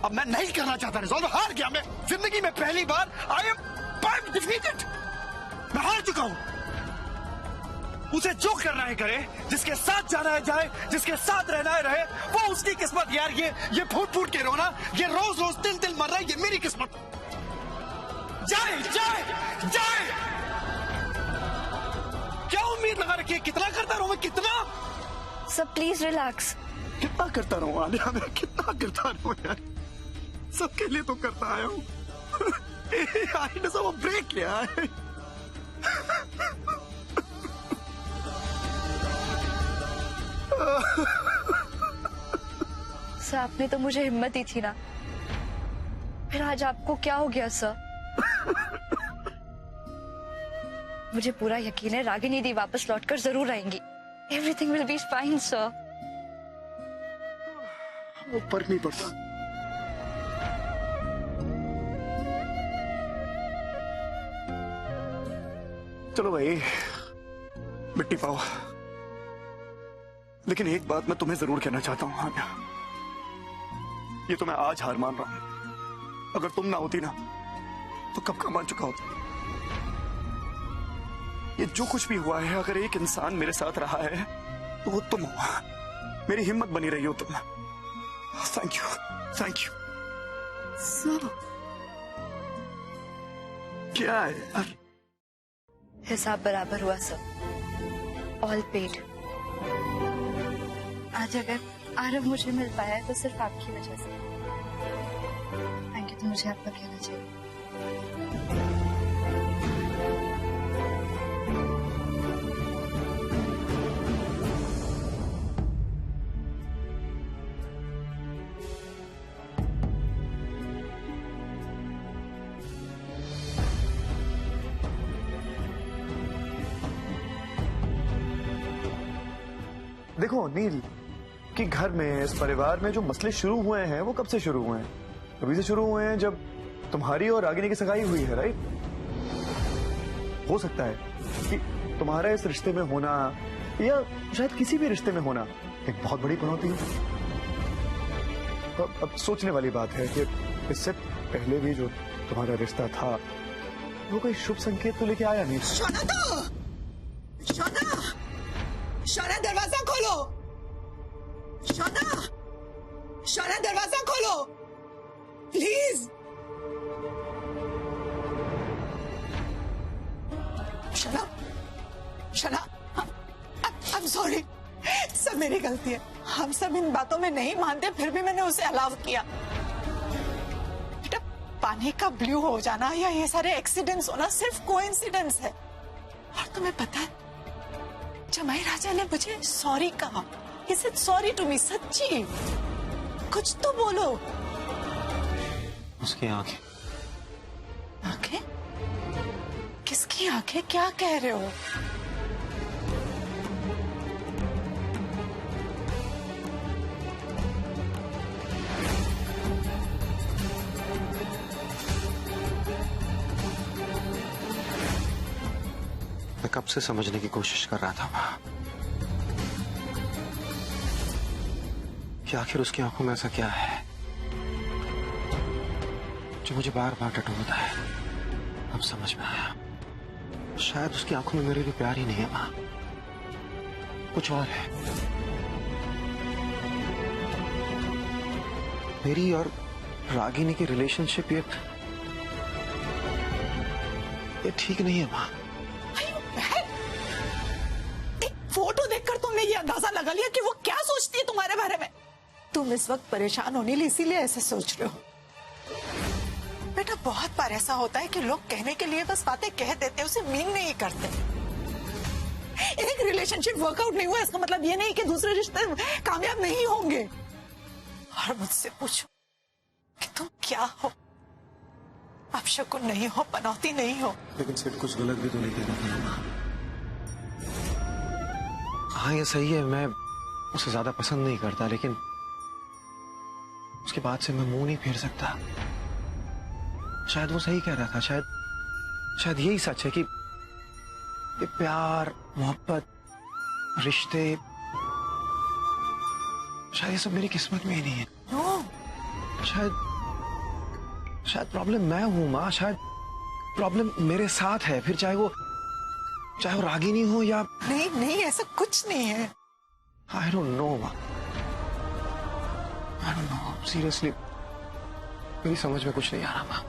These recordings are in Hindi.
अब मैं नहीं करना चाहता रिजॉल्व, हार गया मैं। जिंदगी में पहली बार आई एम डिफीटेड। मैं हार चुका हूं। उसे जो करना है करे, जिसके साथ जाना है जाए, जिसके साथ रहना है रहे, वो उसकी किस्मत यार। ये फूट फूट के रोना, ये रोज रोज तिल तिल मर रहा है, ये मेरी किस्मत। जाए जाए जाए। क्या उम्मीद लगा रखी है? कितना करता रहूं मैं, कितना? Sir please relax. कितना करता रहूं आलिया, मैं कितना करता रहूं यार। सबके लिए तो करता आया हूं। आई डिजर्व अ ब्रेक यार। सर आपने तो मुझे हिम्मत दी थी ना, फिर आज आपको क्या हो गया सर? मुझे पूरा यकीन है रागिनी दी वापस लौटकर जरूर आएंगी। Everything will be fine sir. वो फर्क नहीं पड़ता। चलो भाई मिट्टी पाओ, लेकिन एक बात मैं तुम्हें जरूर कहना चाहता हूं आलिया। ये तो मैं आज हार मान रहा हूं। अगर तुम ना होती ना तो कब का मान चुका होता। ये जो कुछ भी हुआ है, अगर एक इंसान मेरे साथ रहा है तो वो तुम हो। मेरी हिम्मत बनी रही हो तुम। Thank you, thank you. Sir क्या है यार? हिसाब बराबर हुआ सर, ऑल पेड। आज अगर आरव मुझे मिल पाया है तो सिर्फ आपकी वजह से। थैंक यू तो मुझे आपका कहना चाहिए। देखो नील, कि घर में, इस परिवार में जो मसले शुरू हुए हैं वो कब से शुरू हुए हैं? अभी से शुरू हुए हैं जब तुम्हारी और रागिनी की सगाई हुई है, राइट? हो सकता है कि तुम्हारा इस रिश्ते में होना या शायद किसी भी रिश्ते में होना एक बहुत बड़ी चुनौती है। अब सोचने वाली बात है कि इससे पहले भी जो तुम्हारा रिश्ता था वो कोई शुभ संकेत तो लेके आया नहीं। शौना दरवाजा खोलो। शौना दरवाजा खोलो प्लीज। शौना आई एम सॉरी, सब मेरी गलती है। हम सब इन बातों में नहीं मानते, फिर भी मैंने उसे अलाउ किया। बेटा, पानी का ब्लू हो जाना या ये सारे एक्सीडेंट्स होना सिर्फ कोइंसिडेंस है। और तुम्हें पता है, जमाई राजा ने मुझे सॉरी कहा। He said sorry to me, सच्ची। कुछ तो बोलो। उसकी आंखें। आंखें? किसकी आंखें? क्या कह रहे हो? मैं कब से समझने की कोशिश कर रहा था कि आखिर उसकी आंखों में ऐसा क्या है जो मुझे बार बार टटोलता है। अब समझ में आया, शायद उसकी आंखों में मेरे लिए प्यार ही नहीं है मां, कुछ और है। मेरी और रागिनी की रिलेशनशिप ये ठीक नहीं है मां। एक फोटो देखकर तुमने ये अंदाजा लगा लिया कि वो क्या सोचती है तुम्हारे बारे में। तुम इस वक्त परेशान होने लिए इसीलिए ऐसे सोच रहे हो। बेटा, बहुत बार ऐसा होता है कि लोग कहने के लिए बस बातें कह देते हैं, उसे मीन नहीं करते। एक रिलेशनशिप वर्कआउट नहीं हुआ इसका मतलब ये नहीं कि दूसरे रिश्ते कामयाब नहीं होंगे। और मुझसे पूछो कि तुम क्या हो? आप शकुन नहीं हो, पनौती नहीं हो। लेकिन सिर्फ कुछ गलत भी तो नहीं कह रहा। हाँ ये सही है, मैं उसे ज्यादा पसंद नहीं करता, लेकिन उसके बाद से मैं मुंह नहीं फेर सकता। शायद वो सही कह रहा था, शायद यही सच है कि ये प्यार, मोहब्बत, रिश्ते, शायद ये सब मेरी किस्मत में ही नहीं है। नो, शायद शायद प्रॉब्लम मैं हूं माँ, शायद प्रॉब्लम मेरे साथ है, फिर चाहे वो रागिनी हो या नहीं नहीं, ऐसा कुछ नहीं है। आई डोंट नो माँ, आई डोंट नो, सीरियसली मेरी समझ में कुछ नहीं आ रहा माँ।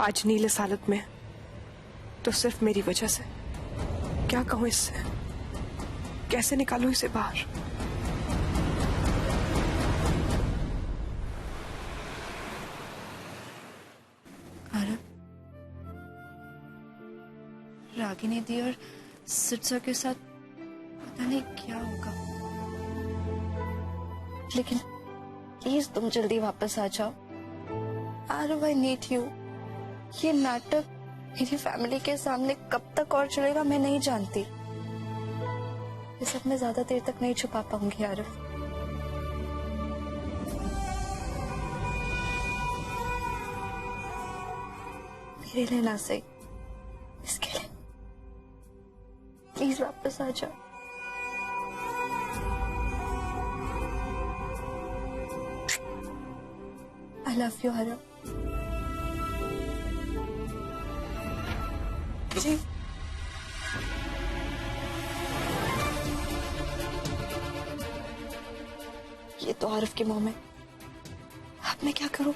आज नील इस हालत में तो सिर्फ मेरी वजह से। क्या कहूं इससे, कैसे निकालूं इसे बाहर। आरव, रागिनी दी और सिरसा के साथ पता नहीं क्या होगा, लेकिन प्लीज तुम जल्दी वापस आ जाओ। Aarav, I need you. ये नाटक मेरी फैमिली के सामने कब तक और चलेगा मैं नहीं जानती। ये सब मैं ज्यादा देर तक नहीं छुपा पाऊंगी आरव। मेरे लिए ना सही, इसके लिए प्लीज वापस आ जाओ। I love you Aarav. जी ये तो आरव के मुंह में, अब मैं क्या करूं?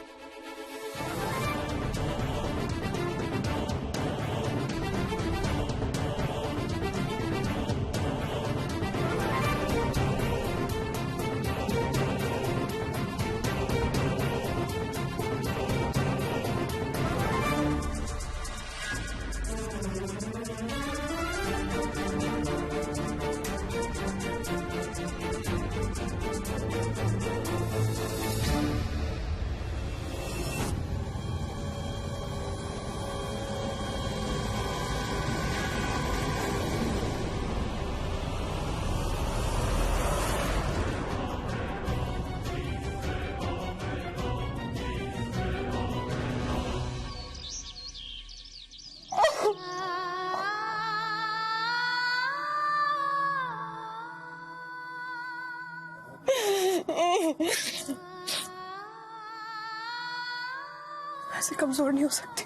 ऐसे कमजोर नहीं हो सकती।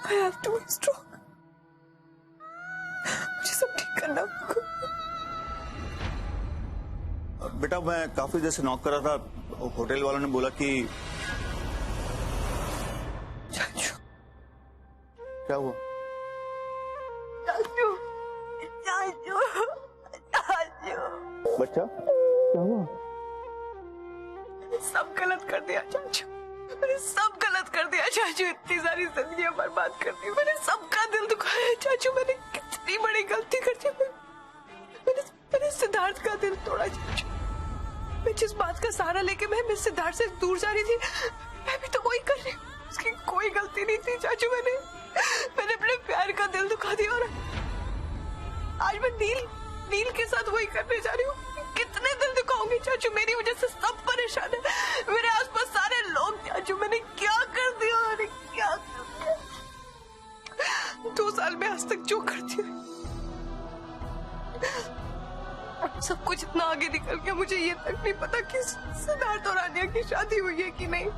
I have to be strong। मुझे सब ठीक करना होगा। बेटा मैं काफी देर से नॉक कर रहा था, होटल वालों ने बोला कि चाचू, क्या हुआ? चाचू, चाचू, चाचू, बच्चा क्या हुआ? सब गलत कर दिया चाचू, मैंने सब गलत कर दिया चाचू। इतनी सारी जिंदगियां बर्बाद कर दी, मैंने सबका दिल दुखाया चाचू। मैंने कितनी बड़ी गलती कर दी। मैंने सिद्धार्थ का दिल तोड़ा चाचू। मैं जिस बात का सहारा लेके मैं सिद्धार्थ से दूर जा रही थी, मैं भी तो वही कर रही हूँ। उसकी कोई गलती नहीं थी चाचू। मैंने अपने प्यार का दिल दुखा दिया और आज मैं नील के साथ वही करने जा रही हूँ। कितने दिल दुखाऊंगी चाचू, मेरी वजह से सब परेशान है, मेरे आसपास सारे लोग। चाचू मैंने क्या कर दिया, मैंने क्या कर दिया। 2 साल में आज तक जो करती हूँ सब कुछ इतना आगे निकल गया, मुझे ये तक नहीं पता कि सिद्धार्थ और आन्या की शादी हुई है कि नहीं।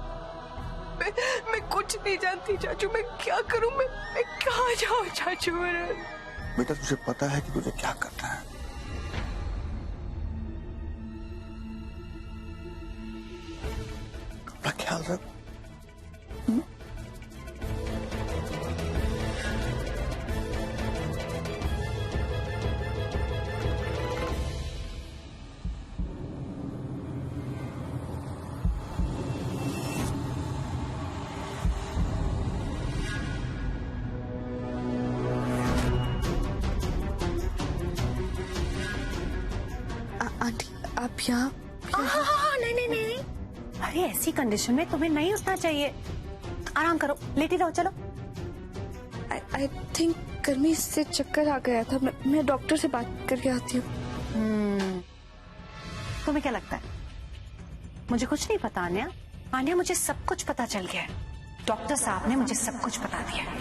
मैं कुछ नहीं जानती चाचू। मैं क्या करूं, मैं कहाँ जाऊं चाचू। मेरे बेटा तुझे पता है कि तुझे क्या करना है? अपना ख्याल रख। आंटी आप यहाँ? नहीं। अरे ऐसी कंडीशन में तुम्हें नहीं उठना चाहिए। आराम करो, लेटी रहो। चलो। आई थिंक गर्मी से चक्कर आ गया था। मैं डॉक्टर से बात करके आती हूँ। तुम्हें क्या लगता है मुझे कुछ नहीं पता? आन्या मुझे सब कुछ पता चल गया है। डॉक्टर साहब ने मुझे सब कुछ बता दिया है।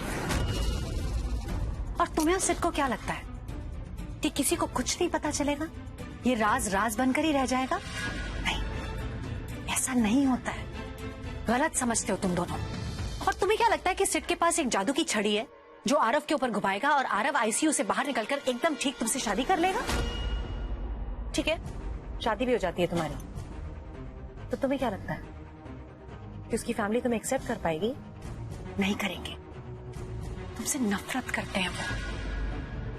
और तुम्हें सिर्फ को क्या लगता है कि किसी को कुछ नहीं पता चलेगा, ये राज राज बनकर ही रह जाएगा? नहीं, ऐसा नहीं होता है। गलत समझते हो तुम दोनों। और तुम्हें क्या लगता है कि सिड के पास एक जादू की छड़ी है जो आरव के ऊपर घुमाएगा और आरव आईसीयू से बाहर निकलकर एकदम ठीक तुमसे शादी कर लेगा? ठीक है, शादी भी हो जाती है तुम्हारी, तो तुम्हें क्या लगता है कि उसकी फैमिली तुम्हें एक्सेप्ट कर पाएगी? नहीं करेंगे। तुमसे नफरत करते हैं वो,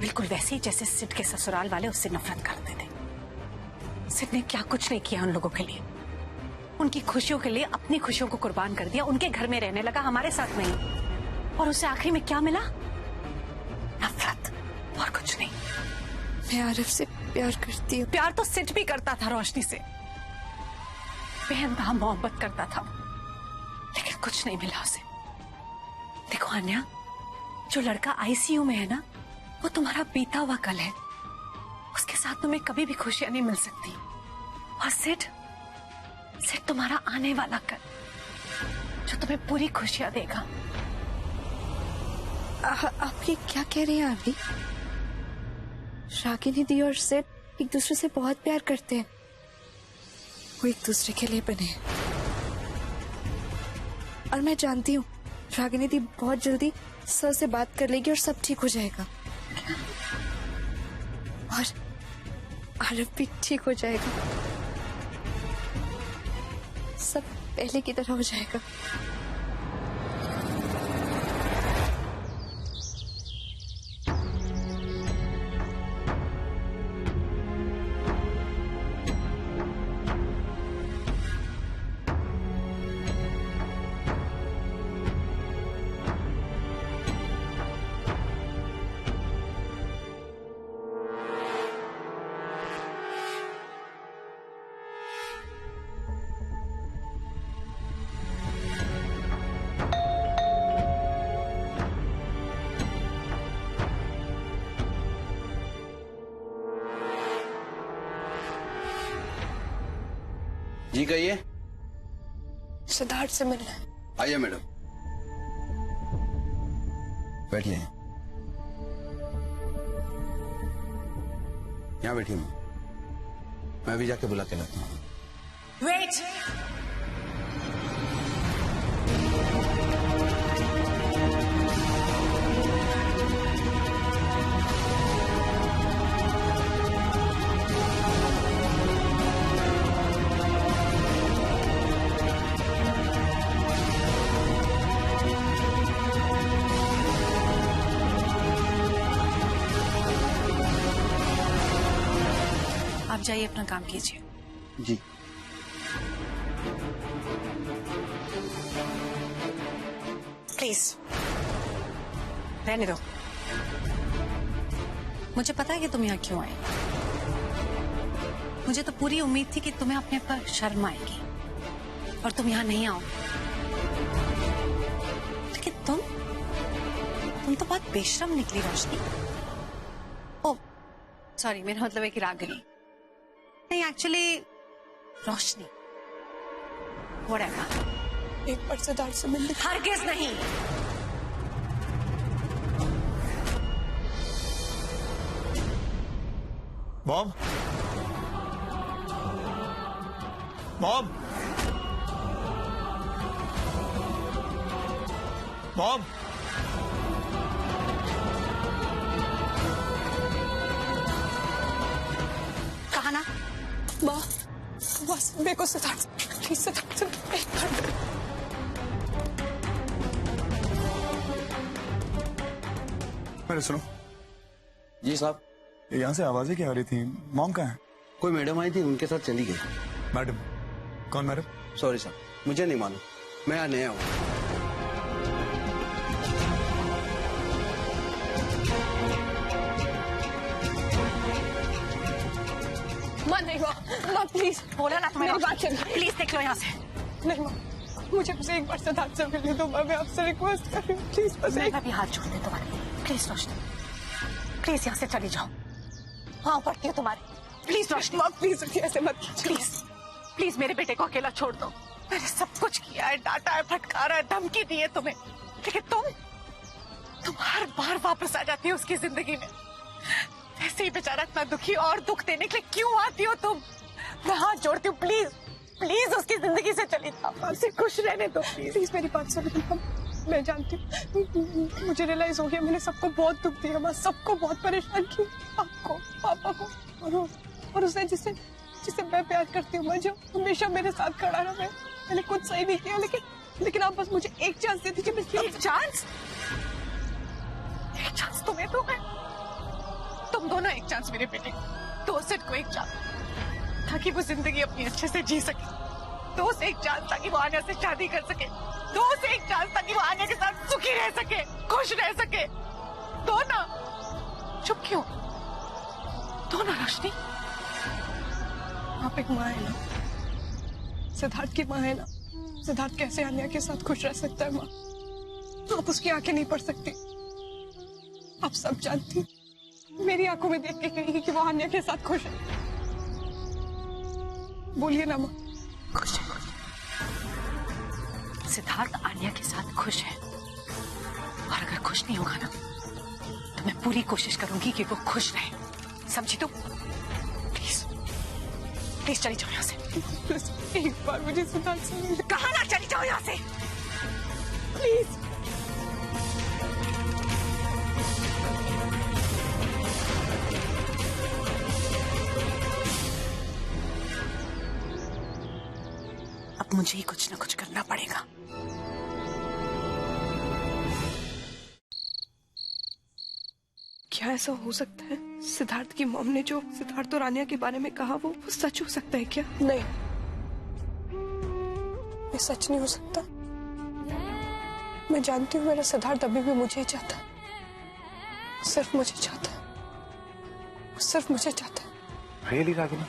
बिल्कुल वैसे ही जैसे सिड के ससुराल वाले उससे नफरत करते थे। सिड ने क्या कुछ नहीं किया उन लोगों के लिए, उनकी खुशियों के लिए अपनी खुशियों को कुर्बान कर दिया, उनके घर में रहने लगा, हमारे साथ नहीं। और उसे आखिरी में क्या मिला? नफरत, और कुछ नहीं। मैं आरव से प्यार करती हूँ। प्यार तो सिड भी करता था रोशनी से, बेहद मोहब्बत करता था, लेकिन कुछ नहीं मिला उसे। देखो अन्या, जो लड़का आईसीयू में है ना, वो तुम्हारा बीता हुआ कल है, उसके साथ तुम्हें कभी भी खुशियां नहीं मिल सकती। और सिड तुम्हारा आने वाला कल, जो तुम्हें पूरी खुशियां देगा। आप ये क्या कह रही हैं आरवी? रागिनी दी और सिड एक दूसरे से बहुत प्यार करते हैं, वो एक दूसरे के लिए बने हैं। और मैं जानती हूँ रागिनी दी बहुत जल्दी सर से बात कर लेगी और सब ठीक हो जाएगा, और आरव भी ठीक हो जाएगा, सब पहले की तरह हो जाएगा। जी कहिए। सिद्धार्थ से मिलना है। आइए मैडम, बैठिए। यहाँ बैठिए, मैं अभी जाके बुला के लाता हूँ। वेट, आप जाइए, अपना काम कीजिए। जी। प्लीज रहने दो। मुझे पता है कि तुम यहाँ क्यों आए। मुझे तो पूरी उम्मीद थी कि तुम्हें अपने पर शर्म आएगी और तुम यहाँ नहीं आओ, लेकिन तुम तो बहुत बेशर्म निकली रोशनी। ओ सॉरी, मेरा मतलब है कि रागिनी नहीं, एक्चुअली रोशनी। व्हाटएवर। एक बार सिद्धार्थ से मिलने। हरगिज नहीं। मॉम, मॉम, मॉम, कहा ना? माँ, बस मेरे को सिद्धार्थ, प्लीज सिद्धार्थ से मेरे सुनो, जी साहब। यहाँ से आवाजें क्या आ रही थी? मॉम कहाँ है? कोई मैडम आई थी, उनके साथ चली गई। मैडम? कौन मैडम? सॉरी साहब, मुझे नहीं मालूम, मैं यहाँ नया हूँ। माँ नहीं माँ, माँ प्लीज बोला ना तुम्हें, मेरी बात सुनिए। प्लीज देख लो यहाँ से। नहीं माँ, मुझे बस एक बार सिद्धार्थ से मिलने दो। मैं आपसे रिक्वेस्ट कर रही हूँ, प्लीज बस मैं एक। अभी हाथ जोड़ दे तुम्हारे। प्लीज रोशनी, प्लीज यहाँ से चली जाओ। हाँ पड़ती है तुम्हारी। प्लीज रोशनी, माँ प्लीज ऐसे मत कीजिए। प्लीज प्लीज मेरे बेटे को अकेला छोड़ दो। मैंने सब कुछ किया है, डांटा है, फटकारा है, धमकी दी है तुम्हें, लेकिन तुम हर बार वापस आ जाती हो उसकी जिंदगी में। ऐसे ही बेचारा इतना दुखी और दुख देने के लिए क्यों आती हो तुम? मैं हाथ जोड़ती हूँ, प्लीज प्लीज उसकी जिंदगी से चली जाओ, उसे खुश रहने दो प्लीज। मेरी बात सुनो, मैं जानती हूँ, मुझे रियलाइज हो गया मैंने सबको बहुत दुख दिया, मैं सबको बहुत परेशान किया, आपको, पापा को और उसे जिसे मैं प्यार करती हूँ, जो हमेशा मेरे साथ खड़ा रहा। मैंने कुछ सही नहीं किया, लेकिन आप बस मुझे एक चांस दे दीजिए। एक चांस तुम्हें दो, मैं तुम दोनों एक चांस मेरे बेटे को, दोस्त को एक चांस, ताकि वो जिंदगी अपनी अच्छे से जी सके। दोस्त एक चांस ताकि वो आन्या से शादी कर सके। दोस्त एक चांस ताकि वो आन्या के साथ सुखी रह सके, खुश रह सके। दो ना, चुप क्यों? दो ना रोशनी। आप एक माँ है ना, सिद्धार्थ की माँ है ना। सिद्धार्थ कैसे आन्या के साथ खुश रह सकता है माँ? आप उसकी आंखें नहीं पढ़ सकती, आप सब जानती। मेरी आंखों में देख के कहेगी कि वो आन्या के साथ खुश है। बोलिए ना माँ। खुश है। सिद्धार्थ आन्या के साथ खुश है, और अगर खुश नहीं होगा ना तो मैं पूरी कोशिश करूंगी कि वो खुश रहे, समझी तुम? प्लीज प्लीज चली जाओ यहाँ से। एक बार मुझे सिद्धार्थ से कहा ना चली जाओ यहाँ से, प्लीज। अब मुझे ही कुछ ना कुछ करना पड़ेगा। क्या ऐसा हो सकता है? सिद्धार्थ की मॉम ने जो सिद्धार्थ और आन्या के बारे में कहा वो सच हो सकता है क्या? नहीं, ये सच नहीं हो सकता। मैं जानती हूँ मेरा सिद्धार्थ अभी भी मुझे ही चाहता है, सिर्फ मुझे चाहता है, सिर्फ मुझे चाहता है। रियली रागिनी,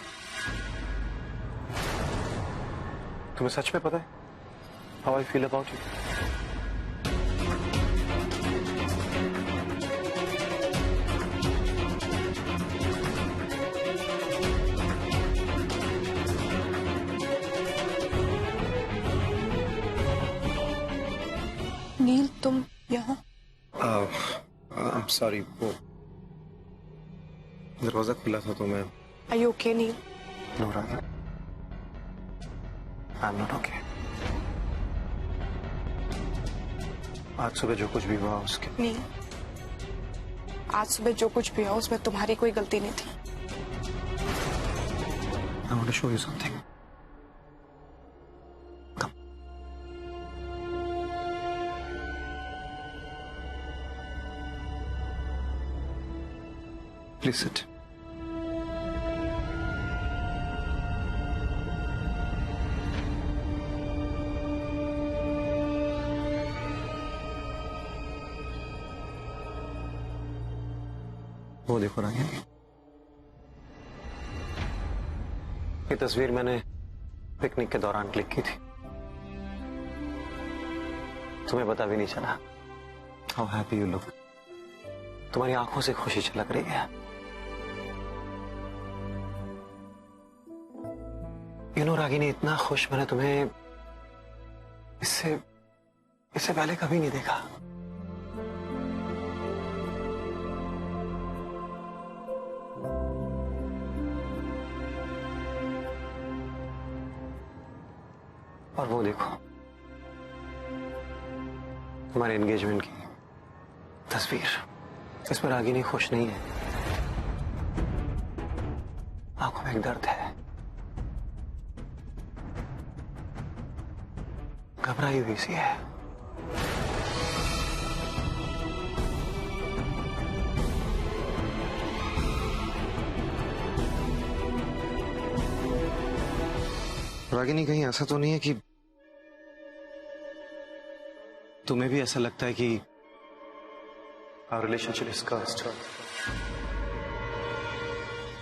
तुम्हें सच में पता है how I feel about you? Neel, तुम यहाँ? आई एम सॉरी, वो दरवाजा खुला था तो मैं। Are you okay, Neel? No Ragini, I am not okay. आज सुबह जो कुछ भी हुआ उसके। नील, आज सुबह जो कुछ भी हुआ उसमें तुम्हारी कोई गलती नहीं थी। I want to show you something. Come. Please sit. वो देखो रागिनी, ये तस्वीर मैंने पिकनिक के दौरान क्लिक की थी। तुम्हें पता भी नहीं चला हाउ हैप्पी यू लुक। तुम्हारी आंखों से खुशी झलक रही है। यू नो रागिनी, इतना खुश मैंने तुम्हें इससे पहले कभी नहीं देखा। और वो देखो, हमारे एंगेजमेंट की तस्वीर, इसमें रागिनी खुश नहीं है, आंखों में एक दर्द है, घबराई हुई सी है। रागिनी, कहीं ऐसा तो नहीं है कि तुम्हें भी ऐसा लगता है कि our relationship is cursed,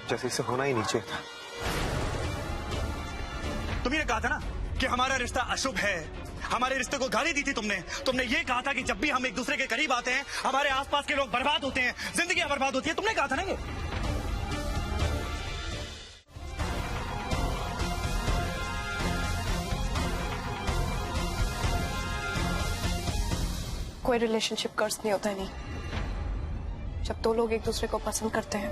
जैसे इसे होना ही नहीं चाहिए था? तुमने कहा था ना कि हमारा रिश्ता अशुभ है, हमारे रिश्ते को गाली दी थी तुमने ये कहा था कि जब भी हम एक दूसरे के करीब आते हैं हमारे आसपास के लोग बर्बाद होते हैं, जिंदगी बर्बाद होती है। तुमने कहा था ना ये। कोई रिलेशनशिप कर्स नहीं होता है। नहीं, जब दो लोग एक दूसरे को पसंद करते हैं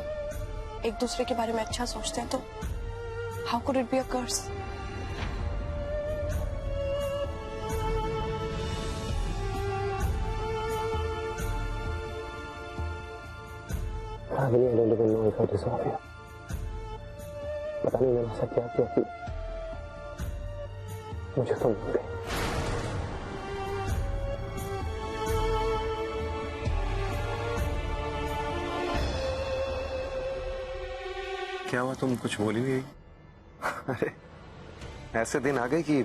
एक दूसरे के बारे में अच्छा सोचते हैं तो how could it be a curse? Ragini, I don't even know if I deserve you. पता नहीं मैंने ऐसा क्या किया कि मुझे तुम मिल गई। क्या हुआ, तुम कुछ बोली नहीं रही? अरे ऐसे दिन आ गए कि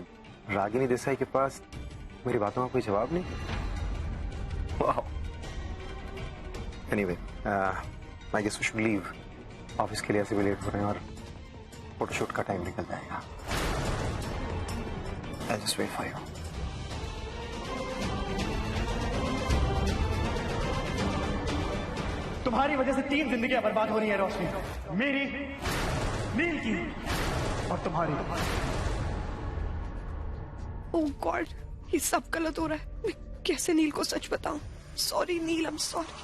रागिनी देसाई के पास मेरी बातों का कोई जवाब नहीं। वाह। Anyway, I guess we should leave. Office के लिए ऐसे भी लेट हो रहे हैं और फोटोशूट का टाइम निकल जाएगा। I just wait for you. तुम्हारी वजह से 3 जिंदगियां बर्बाद हो रही है रोशनी, मेरी, नील की और तुम्हारी। ओह गॉड, ये सब गलत हो रहा है। मैं कैसे नील को सच बताऊं? Sorry Neel, I am sorry.